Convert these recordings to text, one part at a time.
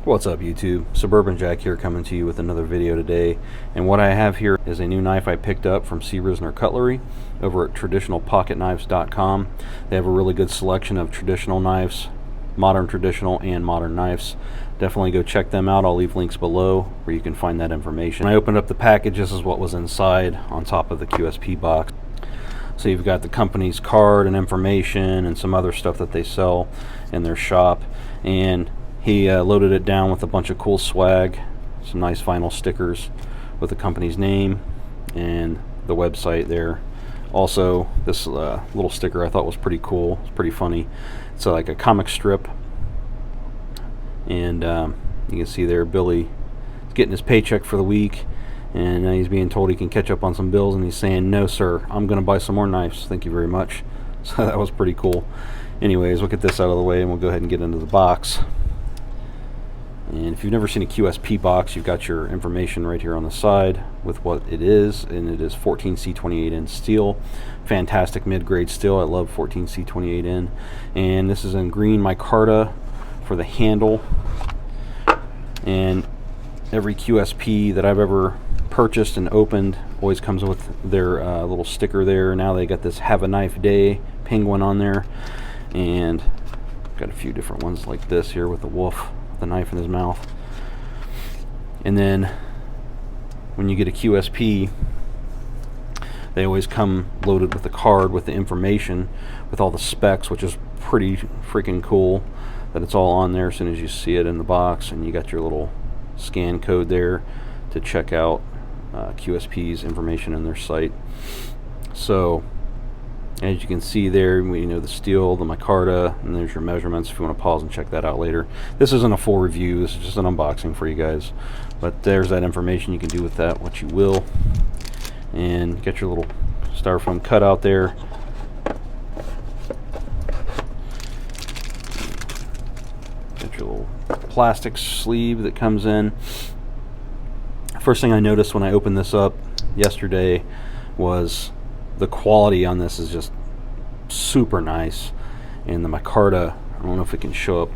What's up YouTube? Suburban Jack here, coming to you with another video today. And what I have here is a new knife I picked up from C. Risner Cutlery over at traditionalpocketknives.com. They have a really good selection of traditional knives, modern traditional and modern knives. Definitely go check them out. I'll leave links below where you can find that information. When I opened up the package, this is what was inside on top of the Qsp box. So you've got the company's card and information and some other stuff that they sell in their shop. And he loaded it down with a bunch of cool swag, some nice vinyl stickers with the company's name and the website there. Also, this little sticker I thought was pretty cool. It's pretty funny. It's like a comic strip, and you can see there Billy is getting his paycheck for the week, and he's being told he can catch up on some bills, and he's saying, "No sir, I'm gonna buy some more knives, thank you very much." So that was pretty cool. Anyways, we'll get this out of the way and we'll go ahead and get into the box. And if you've never seen a Qsp box, you've got your information right here on the side with what it is, and it is 14C28N steel. Fantastic mid-grade steel. I love 14C28N. And this is in green micarta for the handle. And every Qsp that I've ever purchased and opened always comes with their little sticker there. Now they got this "Have a Knife Day" penguin on there, and got a few different ones like this here with the wolf, the knife in his mouth. And then when you get a Qsp, they always come loaded with a card with the information, with all the specs, which is pretty freaking cool that it's all on there as soon as you see it in the box. And you got your little scan code there to check out Qsp's information in their site. So as you can see there, you know, the steel, the micarta, and there's your measurements if you want to pause and check that out later. This isn't a full review, this is just an unboxing for you guys. But there's that information. You can do with that what you will. And get your little styrofoam cutout there. Got your little plastic sleeve that comes in. First thing I noticed when I opened this up yesterday was the quality on this is just super nice. And the micarta, I don't know if it can show up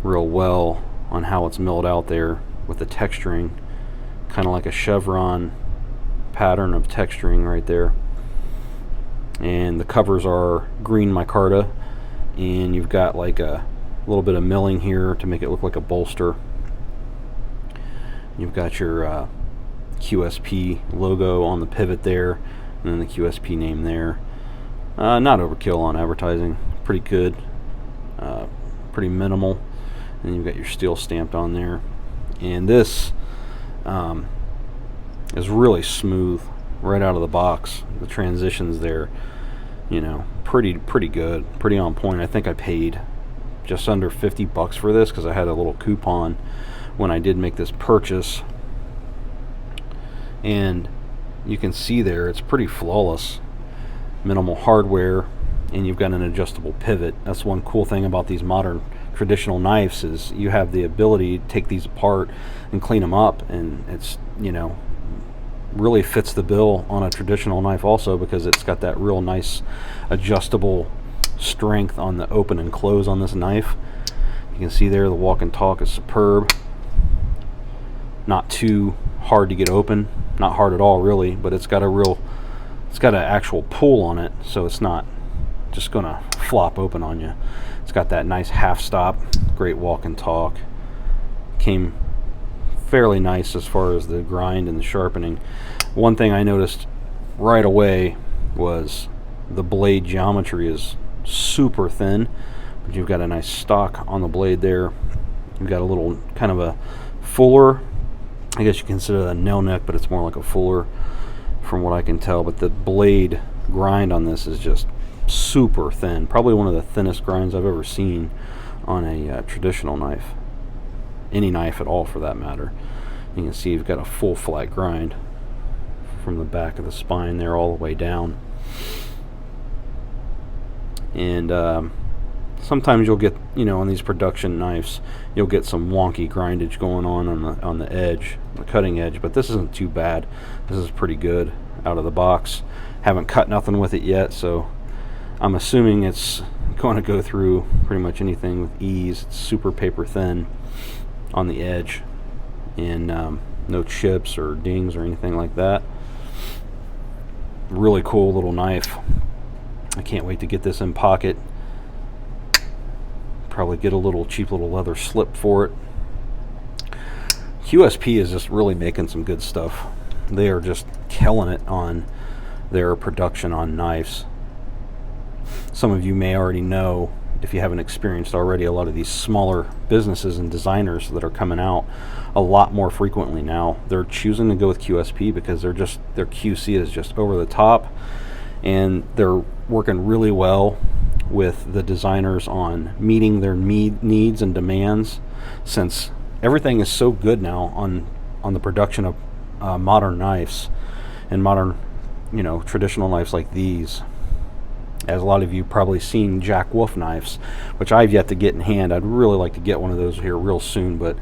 real well on how it's milled out there with the texturing, kind of like a chevron pattern of texturing right there. And the covers are green micarta, and you've got like a little bit of milling here to make it look like a bolster. You've got your Qsp logo on the pivot there, and then the Qsp name there. Not overkill on advertising, pretty good, pretty minimal. And you've got your steel stamped on there. And this is really smooth right out of the box. The transitions there, you know, pretty good, pretty on point. I think I paid just under $50 for this because I had a little coupon when I did make this purchase. And you can see there it's pretty flawless, minimal hardware, and you've got an adjustable pivot. That's one cool thing about these modern traditional knives, is you have the ability to take these apart and clean them up, and it's, you know, really fits the bill on a traditional knife also, because it's got that real nice adjustable strength on the open and close on this knife. You can see there the walk and talk is superb, not too hard to get open, not hard at all really, but it's got an actual pull on it, so it's not just gonna flop open on you. It's got that nice half stop, great walk and talk. Came fairly nice as far as the grind and the sharpening. One thing I noticed right away was the blade geometry is super thin, but you've got a nice stock on the blade there. You've got a little kind of a fuller, I guess you consider that a nail neck, but it's more like a fuller from what I can tell. But the blade grind on this is just super thin, probably one of the thinnest grinds I've ever seen on a traditional knife, any knife at all for that matter. You can see you've got a full flat grind from the back of the spine there all the way down. And sometimes you'll get, you know, on these production knives, you'll get some wonky grindage going on the edge, the cutting edge, but this isn't too bad. This is pretty good out of the box. Haven't cut nothing with it yet, so I'm assuming it's going to go through pretty much anything with ease. It's super paper thin. on the edge, and no chips or dings or anything like that. Really cool little knife. I can't wait to get this in pocket. Probably get a little cheap little leather slip for it. Qsp is just really making some good stuff. They are just killing it on their production on knives. Some of you may already know, if you haven't experienced already, a lot of these smaller businesses and designers that are coming out a lot more frequently now. They're choosing to go with Qsp because their QC is just over the top, and they're working really well with the designers on meeting their needs and demands, since everything is so good now on the production of modern knives and modern, traditional knives like these. As a lot of you probably seen Jack Wolf knives, which I've yet to get in hand. I'd really like to get one of those here real soon, but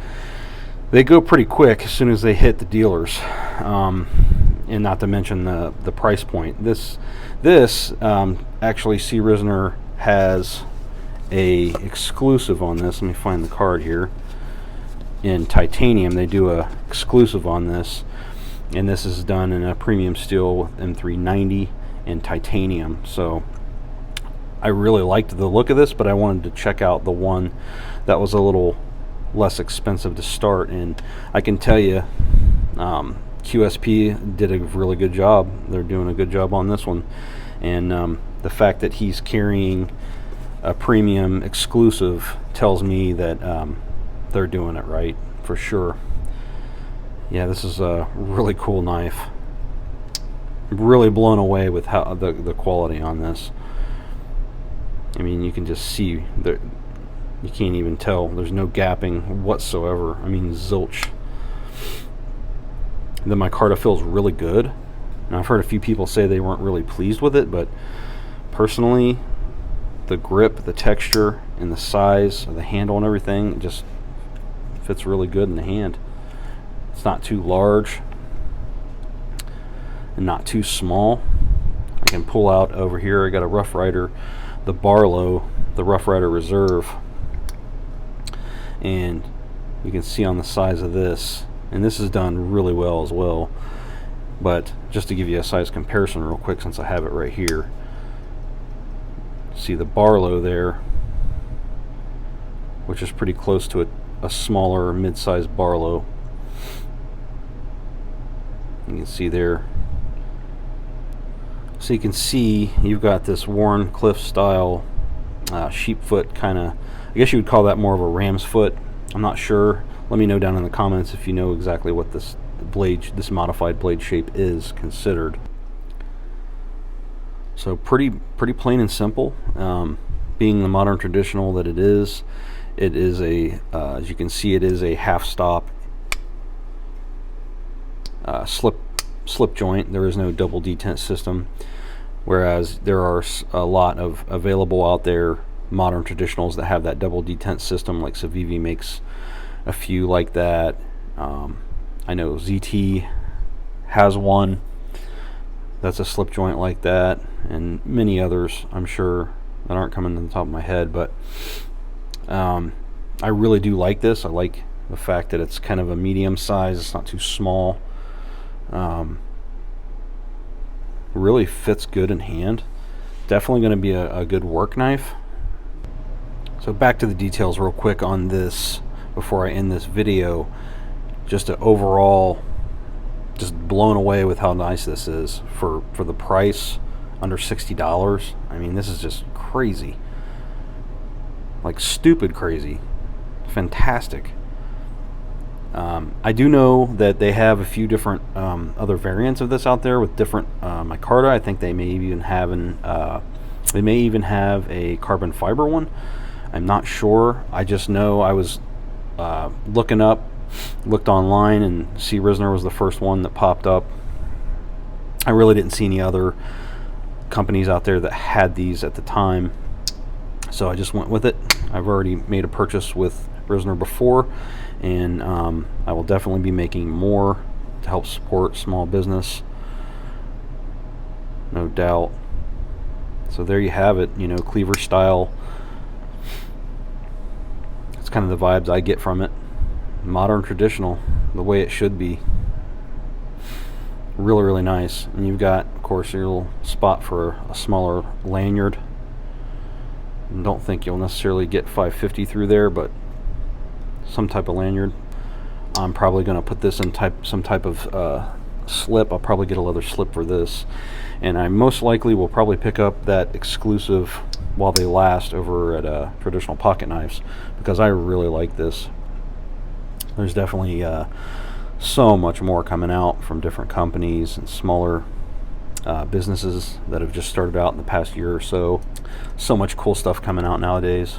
they go pretty quick as soon as they hit the dealers, and not to mention the price point. This actually, C. Risner has a exclusive on this. Let me find the card here. In titanium, they do a exclusive on this, and this is done in a premium steel M390 in titanium. So I really liked the look of this, but I wanted to check out the one that was a little less expensive to start, and I can tell you Qsp did a really good job. They're doing a good job on this one, and the fact that he's carrying a premium exclusive tells me that they're doing it right for sure. Yeah, this is a really cool knife. I'm really blown away with how the quality on this. I mean, you can just see that you can't even tell. There's no gapping whatsoever. I mean, zilch. The micarta feels really good. And I've heard a few people say they weren't really pleased with it, but personally, the grip, the texture, and the size of the handle and everything just fits really good in the hand. It's not too large and not too small. I can pull out over here. I got a Rough Rider, the Barlow, the Rough Rider Reserve, and you can see on the size of this, and this is done really well as well. But just to give you a size comparison real quick, since I have it right here, see the Barlow there, which is pretty close to a smaller mid-sized Barlow. You can see there. So you can see you've got this Warren Cliff style sheep foot kind of, I guess you would call that more of a ram's foot. I'm not sure. Let me know down in the comments if you know exactly what this modified blade shape is considered. So pretty plain and simple. Being the modern traditional that it is a, as you can see, it is a half stop slip joint. There is no double detent system, whereas there are a lot of available out there modern traditionals that have that double detent system. Like Civivi makes a few like that. I know ZT has one that's a slip joint like that, and many others I'm sure that aren't coming to the top of my head, but I really do like this. I like the fact that it's kind of a medium size. It's not too small. Really fits good in hand. Definitely going to be a good work knife. So back to the details real quick on this before I end this video. Just overall, just blown away with how nice this is for the price, under $60. I mean, this is just crazy, like stupid crazy. Fantastic. I do know that they have a few different other variants of this out there with different micarta. I think they may even have a carbon fiber one. I'm not sure. I just know I was looked online, and C. Risner was the first one that popped up. I really didn't see any other companies out there that had these at the time, so I just went with it. I've already made a purchase with Risner before, and I will definitely be making more to help support small business, no doubt. So there you have it, cleaver style. It's kind of the vibes I get from it. Modern traditional, the way it should be. Really, really nice. And you've got, of course, your little spot for a smaller lanyard. Don't think you'll necessarily get 550 through there, but some type of lanyard. I'm probably going to put this in some type of slip. I'll probably get a leather slip for this, and I most likely will probably pick up that exclusive while they last over at Traditional Pocket Knives, because I really like this. There's definitely so much more coming out from different companies and smaller businesses that have just started out in the past year or so. So much cool stuff coming out nowadays.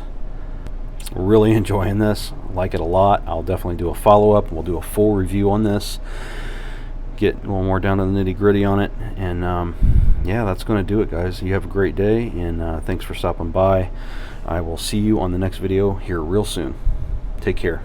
Really enjoying this. Like it a lot. I'll definitely do a follow-up. We'll do a full review on this, get a little more down to the nitty-gritty on it, and yeah, that's going to do it, guys. You have a great day, and thanks for stopping by. I will see you on the next video here real soon. Take care.